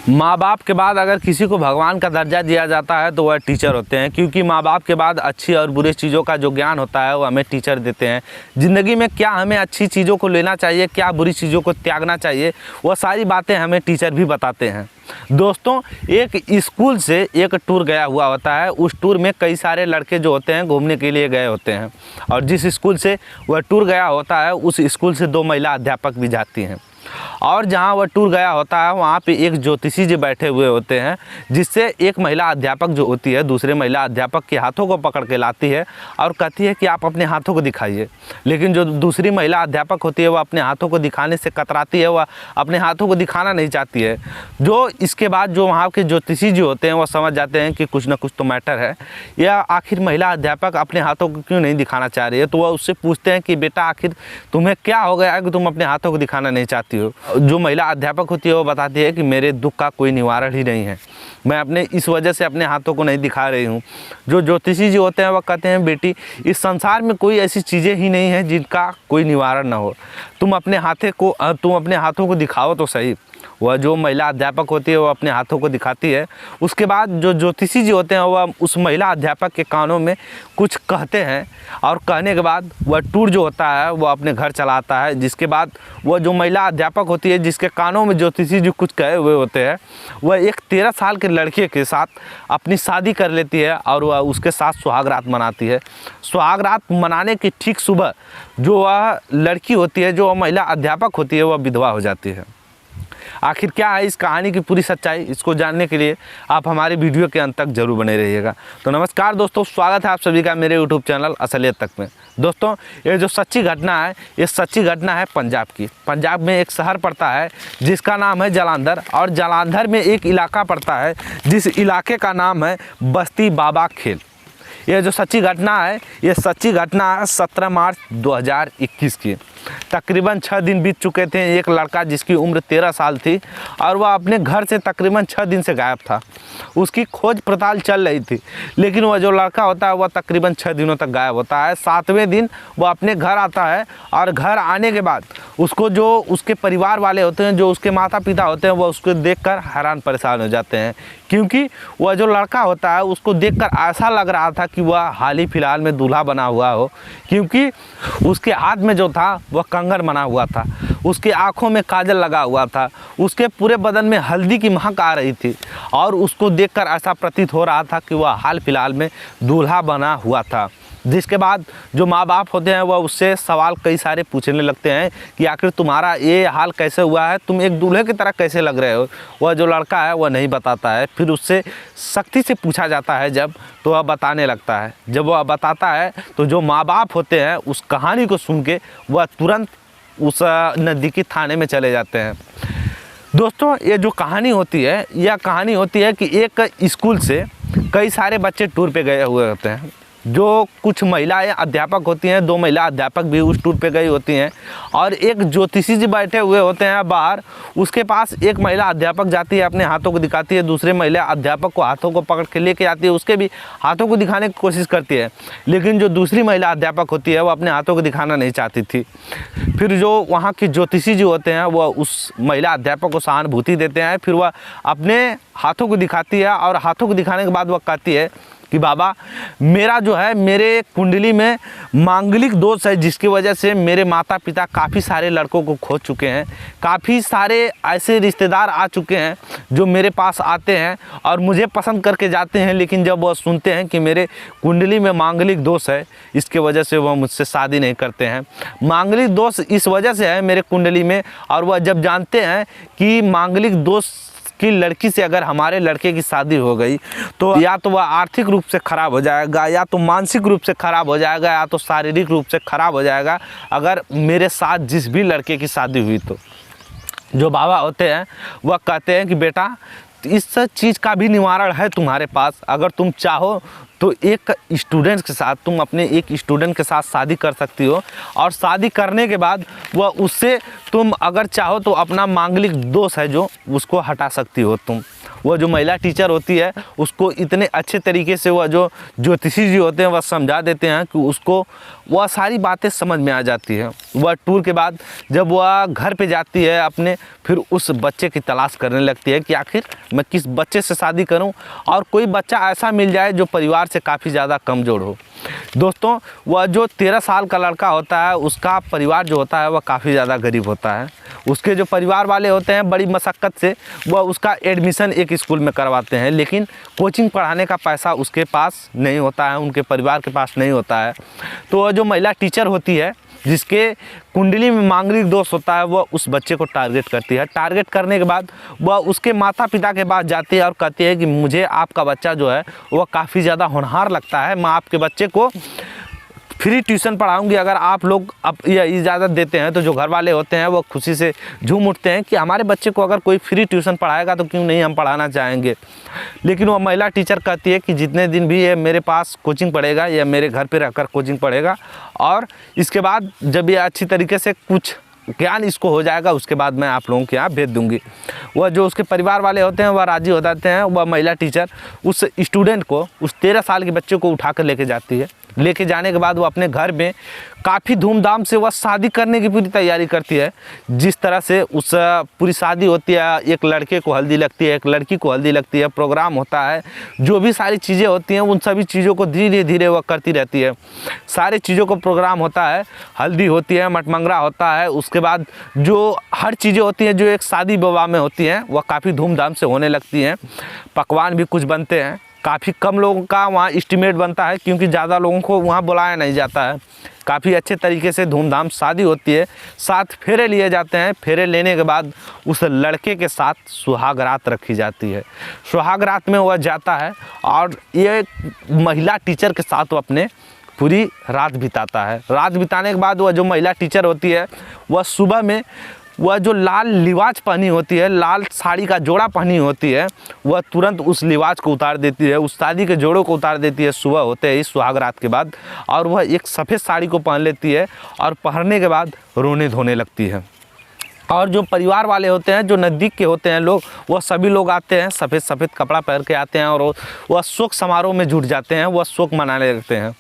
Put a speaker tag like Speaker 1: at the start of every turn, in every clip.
Speaker 1: माँ बाप के बाद अगर किसी को भगवान का दर्जा दिया जाता है तो वह टीचर होते हैं, क्योंकि माँ बाप के बाद अच्छी और बुरी चीज़ों का जो ज्ञान होता है वो हमें टीचर देते हैं। ज़िंदगी में क्या हमें अच्छी चीज़ों को लेना चाहिए, क्या बुरी चीज़ों को त्यागना चाहिए, वह सारी बातें हमें टीचर भी बताते हैं। दोस्तों, एक स्कूल से एक टूर गया हुआ होता है। उस टूर में कई सारे लड़के जो होते हैं घूमने के लिए गए होते हैं, और जिस स्कूल से वह टूर गया होता है उस स्कूल से 2 महिला अध्यापक भी जाती हैं। और जहाँ वह टूर गया होता है वहाँ पे एक ज्योतिषी जी बैठे हुए होते हैं, जिससे एक महिला अध्यापक जो होती है दूसरे महिला अध्यापक के हाथों को पकड़ के लाती है और कहती है कि आप अपने हाथों को दिखाइए। लेकिन जो दूसरी महिला अध्यापक होती है वह अपने हाथों को दिखाने से कतराती है, वह अपने हाथों को दिखाना नहीं चाहती है। जो इसके बाद जो वहाँ के ज्योतिषी जी होते हैं वह समझ जाते हैं कि कुछ ना कुछ तो मैटर है, या आखिर महिला अध्यापक अपने हाथों को क्यों नहीं दिखाना चाह रही है। तो वह उससे पूछते हैं कि बेटा आखिर तुम्हें क्या हो गया है कि तुम अपने हाथों को दिखाना नहीं चाहती हो। जो महिला अध्यापक होती है वो बताती है कि मेरे दुख का कोई निवारण ही नहीं है, मैं अपने इस वजह से अपने हाथों को नहीं दिखा रही हूँ। जो ज्योतिषी जी होते हैं वह कहते हैं बेटी, इस संसार में कोई ऐसी चीज़ें ही नहीं है जिनका कोई निवारण ना हो, तुम अपने हाथों को दिखाओ तो सही। वह जो महिला अध्यापक होती है वो अपने हाथों को दिखाती है। उसके बाद जो ज्योतिषी जी होते हैं वह उस महिला अध्यापक के कानों में कुछ कहते हैं, और कहने के बाद वह टूर जो होता है वह अपने घर चला आता है। जिसके बाद वह जो महिला अध्यापक होती है जिसके कानों में ज्योतिषी जी कुछ कहे हुए होते हैं, वह एक 13 साल के लड़के के साथ अपनी शादी कर लेती है और वह उसके साथ सुहागरात मनाती है। सुहागरात मनाने की ठीक सुबह जो वह लड़की होती है, जो महिला अध्यापक होती है, वह विधवा हो जाती है। आखिर क्या है इस कहानी की पूरी सच्चाई, इसको जानने के लिए आप हमारे वीडियो के अंत तक जरूर बने रहिएगा। तो नमस्कार दोस्तों, स्वागत है आप सभी का मेरे यूट्यूब चैनल असलियत तक में। दोस्तों, ये जो सच्ची घटना है ये सच्ची घटना है पंजाब की। पंजाब में एक शहर पड़ता है जिसका नाम है जालंधर, और जालंधर में एक इलाका पड़ता है जिस इलाके का नाम है बस्ती बाबा खेल। ये जो सच्ची घटना है ये सच्ची घटना है 17 मार्च 2021 की। तकरीबन 6 दिन बीत चुके थे। एक लड़का जिसकी उम्र 13 साल थी और वह अपने घर से तकरीबन 6 दिन से गायब था। उसकी खोज पड़ताल चल रही थी, लेकिन वह जो लड़का होता है वह तकरीबन 6 दिनों तक गायब होता है। 7वें दिन वह अपने घर आता है, और घर आने के बाद उसको जो उसके परिवार वाले होते हैं, जो उसके माता पिता होते हैं, वह उसको देखकर हैरान परेशान हो जाते हैं, क्योंकि वह जो लड़का होता है उसको देखकर ऐसा लग रहा था कि वह हाल ही फिलहाल में दूल्हा बना हुआ हो, क्योंकि उसके हाथ में जो था वह कंगन बना हुआ था, उसके आँखों में काजल लगा हुआ था, उसके पूरे बदन में हल्दी की महक आ रही थी, और उसको देखकर ऐसा प्रतीत हो रहा था कि वह हाल फिलहाल में दूल्हा बना हुआ था। जिसके बाद जो माँ बाप होते हैं वह उससे सवाल कई सारे पूछने लगते हैं कि आखिर तुम्हारा ये हाल कैसे हुआ है, तुम एक दूल्हे की तरह कैसे लग रहे हो। वह जो लड़का है वह नहीं बताता है। फिर उससे सख्ती से पूछा जाता है जब, तो वह बताने लगता है। जब वह बताता है तो जो माँ बाप होते हैं उस कहानी को सुन के वह तुरंत उस नज़दीकी थाने में चले जाते हैं। दोस्तों, ये जो कहानी होती है यह कहानी होती है कि एक स्कूल से कई सारे बच्चे टूर पे गए हुए होते हैं। जो कुछ महिलाएं अध्यापक होती हैं, 2 महिला अध्यापक भी उस टूर पे गई होती हैं, और एक ज्योतिषी जी बैठे हुए होते हैं बाहर। उसके पास एक महिला अध्यापक जाती है, अपने हाथों को दिखाती है, दूसरे महिला अध्यापक को हाथों को पकड़ के लेके आती है, उसके भी हाथों को दिखाने की कोशिश करती है। लेकिन जो दूसरी महिला अध्यापक होती है वो अपने हाथों को दिखाना नहीं चाहती थी। फिर जो वहाँ के ज्योतिषी जी होते हैं वह उस महिला अध्यापक को सहानुभूति देते हैं। फिर वह अपने हाथों को दिखाती है, और हाथों को दिखाने के बाद वह कहती है कि बाबा, मेरा जो है मेरे कुंडली में मांगलिक दोष है, जिसकी वजह से मेरे माता पिता काफ़ी सारे लड़कों को खो चुके हैं। काफ़ी सारे ऐसे रिश्तेदार आ चुके हैं जो मेरे पास आते हैं और मुझे पसंद करके जाते हैं, लेकिन जब वह सुनते हैं कि मेरे कुंडली में मांगलिक दोष है, इसके वजह से वह मुझसे शादी नहीं करते हैं। मांगलिक दोष इस वजह से है मेरे कुंडली में, और वह जब जानते हैं कि मांगलिक दोष कि लड़की से अगर हमारे लड़के की शादी हो गई तो या तो वह आर्थिक रूप से ख़राब हो जाएगा, या तो मानसिक रूप से ख़राब हो जाएगा, या तो शारीरिक रूप से ख़राब हो जाएगा अगर मेरे साथ जिस भी लड़के की शादी हुई तो। जो बाबा होते हैं वह कहते हैं कि बेटा, इस चीज़ का भी निवारण है तुम्हारे पास। अगर तुम चाहो तो एक स्टूडेंट के साथ, तुम अपने एक स्टूडेंट के साथ शादी कर सकती हो, और शादी करने के बाद वह उससे तुम अगर चाहो तो अपना मांगलिक दोष है जो उसको हटा सकती हो तुम। वह जो महिला टीचर होती है उसको इतने अच्छे तरीके से वह जो ज्योतिषी जी होते हैं वह समझा देते हैं कि उसको वह सारी बातें समझ में आ जाती है। वह टूर के बाद जब वह घर पे जाती है अपने, फिर उस बच्चे की तलाश करने लगती है कि आखिर मैं किस बच्चे से शादी करूं और कोई बच्चा ऐसा मिल जाए जो परिवार से काफ़ी ज़्यादा कमज़ोर हो। दोस्तों, वह जो 13 साल का लड़का होता है उसका परिवार जो होता है वह काफ़ी ज़्यादा गरीब होता है। उसके जो परिवार वाले होते हैं बड़ी मशक्क़त से वह उसका एडमिशन एक स्कूल में करवाते हैं, लेकिन कोचिंग पढ़ाने का पैसा उसके पास नहीं होता है, उनके परिवार के पास नहीं होता है। तो वह जो महिला टीचर होती है जिसके कुंडली में मांगलिक दोष होता है, वह उस बच्चे को टारगेट करती है। टारगेट करने के बाद वह उसके माता पिता के पास जाती है और कहती है कि मुझे आपका बच्चा जो है वह काफ़ी ज़्यादा होनहार लगता है, मैं आपके बच्चे को फ्री ट्यूशन पढ़ाऊंगी अगर आप लोग अब यह इजाज़त देते हैं। तो जो घर वाले होते हैं वो खुशी से झूम उठते हैं कि हमारे बच्चे को अगर कोई फ्री ट्यूशन पढ़ाएगा तो क्यों नहीं, हम पढ़ाना चाहेंगे। लेकिन वह महिला टीचर कहती है कि जितने दिन भी ये मेरे पास कोचिंग पढ़ेगा या मेरे घर पे रहकर कोचिंग पढ़ेगा और इसके बाद जब ये अच्छी तरीके से कुछ ज्ञान इसको हो जाएगा उसके बाद मैं आप लोगों के यहाँ भेज दूंगी। वह जो उसके परिवार वाले होते हैं वह राज़ी हो जाते हैं। वह महिला टीचर उस स्टूडेंट को, उस 13 साल के बच्चे को उठा कर लेके जाती है। लेके जाने के बाद वो अपने घर में काफ़ी धूमधाम से वह शादी करने की पूरी तैयारी करती है। जिस तरह से उस पूरी शादी होती है, एक लड़के को हल्दी लगती है, एक लड़की को हल्दी लगती है, प्रोग्राम होता है, जो भी सारी चीज़ें होती हैं उन सभी चीज़ों को धीरे धीरे वह करती रहती है। सारी चीज़ों को प्रोग्राम होता है, हल्दी होती है, मटमंगरा होता है, उसके बाद जो हर चीज़ें होती हैं जो एक शादी विवाह में होती हैं वह काफ़ी धूमधाम से होने लगती हैं। पकवान भी कुछ बनते हैं, काफ़ी कम लोगों का वहाँ एस्टिमेट बनता है क्योंकि ज़्यादा लोगों को वहाँ बुलाया नहीं जाता है। काफ़ी अच्छे तरीके से धूमधाम शादी होती है, 7 फेरे लिए जाते हैं। फेरे लेने के बाद उस लड़के के साथ सुहाग रात रखी जाती है। सुहाग रात में वह जाता है और ये महिला टीचर के साथ वो अपने पूरी रात बिताता है। रात बिताने के बाद वह जो महिला टीचर होती है वह सुबह में वह जो लाल लिबाज पहनी होती है, लाल साड़ी का जोड़ा पहनी होती है, वह तुरंत उस लिबाज को उतार देती है, उस शादी के जोड़ों को उतार देती है सुबह होते ही, सुहाग रात के बाद। और वह एक सफ़ेद साड़ी को पहन लेती है और पहनने के बाद रोने धोने लगती है। और जो परिवार वाले होते हैं, जो नज़दीक के होते हैं लोग, वह सभी लोग आते हैं, सफ़ेद सफ़ेद कपड़ा पहन के आते हैं और वह शोक समारोह में जुट जाते हैं, वह शोक मनाने लगते हैं।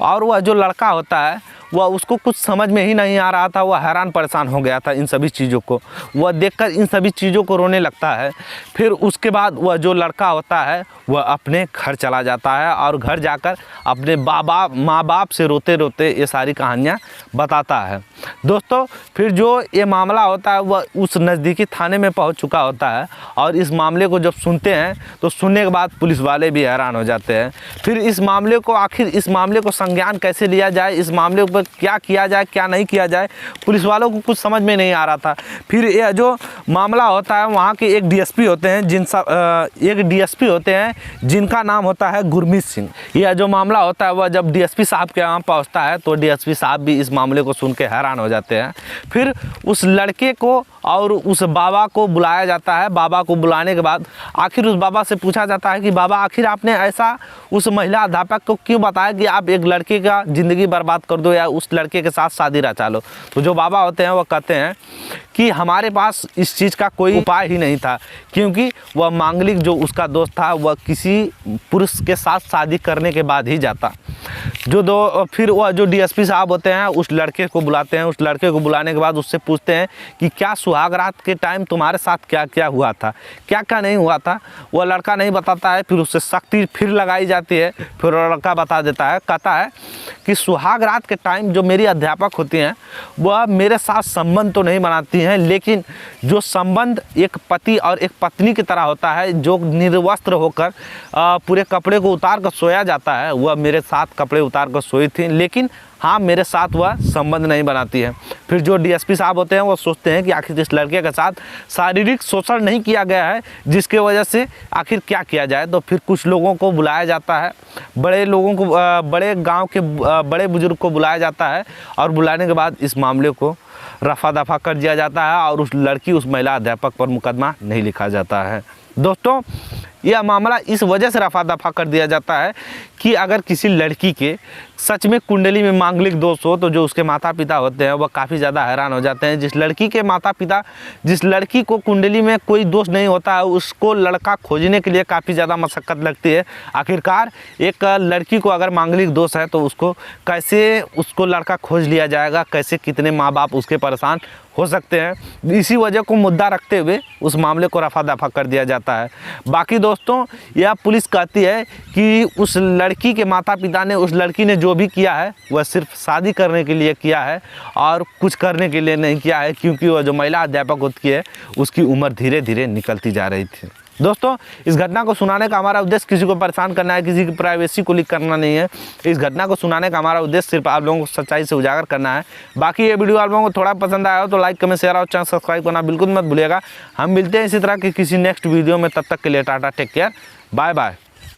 Speaker 1: और वह जो लड़का होता है वह उसको कुछ समझ में ही नहीं आ रहा था, वह हैरान परेशान हो गया था इन सभी चीज़ों को, वह देखकर इन सभी चीज़ों को रोने लगता है। फिर उसके बाद वह जो लड़का होता है वह अपने घर चला जाता है और घर जाकर अपने माँ बाप से रोते रोते ये सारी कहानियाँ बताता है। दोस्तों, फिर जो ये मामला होता है वह उस नज़दीकी थाने में पहुंच चुका होता है और इस मामले को जब सुनते हैं तो सुनने के बाद पुलिस वाले भी हैरान हो जाते हैं। फिर इस मामले को आखिर इस मामले को संज्ञान कैसे लिया जाए, इस मामले पर क्या किया जाए क्या नहीं किया जाए, पुलिस वालों को कुछ समझ में नहीं आ रहा था। फिर यह जो मामला होता है वहाँ के एक डीएसपी होते हैं जिनका नाम होता है गुरमीत सिंह। यह जो मामला होता है वह जब डीएसपी साहब के यहाँ पहुँचता है तो डीएसपी साहब भी इस मामले को सुन के हैरान हो जाते हैं। फिर उस लड़के को और उस बाबा को बुलाया जाता है। बाबा को बुलाने के बाद आखिर उस बाबा से पूछा जाता है कि बाबा, आखिर आपने ऐसा उस महिला अध्यापक को क्यों बताया कि आप एक लड़के का ज़िंदगी बर्बाद कर दो या उस लड़के के साथ शादी रचा लो। तो जो बाबा होते हैं वह कहते हैं कि हमारे पास इस चीज़ का कोई उपाय ही नहीं था, क्योंकि वह मांगलिक जो उसका दोस्त था वह किसी पुरुष के साथ शादी करने के बाद ही जाता। फिर वह जो डीएसपी साहब होते हैं उस लड़के को बुलाते हैं। उस लड़के को बुलाने के बाद उससे पूछते हैं कि क्या सुहाग रात के टाइम तुम्हारे साथ क्या क्या हुआ था, क्या क्या नहीं हुआ था। वह लड़का नहीं बताता है। फिर उससे सख्ती फिर लगाई जाती है। फिर वह लड़का बता देता है, कहता है कि सुहाग रात के टाइम जो मेरी अध्यापक होती हैं वह मेरे साथ संबंध तो नहीं बनाती हैं, लेकिन जो संबंध एक पति और एक पत्नी की तरह होता है, जो निर्वस्त्र होकर पूरे कपड़े को उतार कर सोया जाता है, वह मेरे साथ कपड़े उतार कर सोई थी, लेकिन हाँ मेरे साथ वह संबंध नहीं बनाती है। फिर जो डीएसपी साहब होते हैं वो सोचते हैं कि आखिर इस लड़के के साथ शारीरिक शोषण नहीं किया गया है, जिसके वजह से आखिर क्या किया जाए। तो फिर कुछ लोगों को बुलाया जाता है, बड़े लोगों को, बड़े गांव के बड़े बुजुर्ग को बुलाया जाता है और बुलाने के बाद इस मामले को रफा दफा कर दिया जाता है और उस महिला अध्यापक पर मुकदमा नहीं लिखा जाता है। दोस्तों, यह मामला इस वजह से रफा दफा कर दिया जाता है कि अगर किसी लड़की के सच में कुंडली में मांगलिक दोष हो तो जो उसके माता पिता होते हैं वह काफ़ी ज़्यादा हैरान हो जाते हैं। जिस लड़की को कुंडली में कोई दोष नहीं होता है उसको लड़का खोजने के लिए काफ़ी ज़्यादा मशक्क़त लगती है। आखिरकार एक लड़की को अगर मांगलिक दोष है तो उसको लड़का खोज लिया जाएगा, कैसे कितने माँ बाप उसके परेशान हो सकते हैं। इसी वजह को मुद्दा रखते हुए उस मामले को रफा दफा कर दिया जाता है। बाकी दोस्तों, यह पुलिस कहती है कि उस लड़की के माता पिता ने उस लड़की ने जो भी किया है वह सिर्फ शादी करने के लिए किया है और कुछ करने के लिए नहीं किया है, क्योंकि वह जो महिला अध्यापक होती है उसकी उम्र धीरे धीरे निकलती जा रही थी। दोस्तों, इस घटना को सुनाने का हमारा उद्देश्य किसी को परेशान करना है, किसी की प्राइवेसी को लीक करना नहीं है। इस घटना को सुनाने का हमारा उद्देश्य सिर्फ आप लोगों को सच्चाई से उजागर करना है। बाकी ये वीडियो आप लोगों को थोड़ा पसंद आया हो तो लाइक कमेंट शेयर और चैनल सब्सक्राइब करना बिल्कुल मत भूलिएगा। हम मिलते हैं इसी तरह के किसी नेक्स्ट वीडियो में, तब तक के लिए tata, take care, bye bye.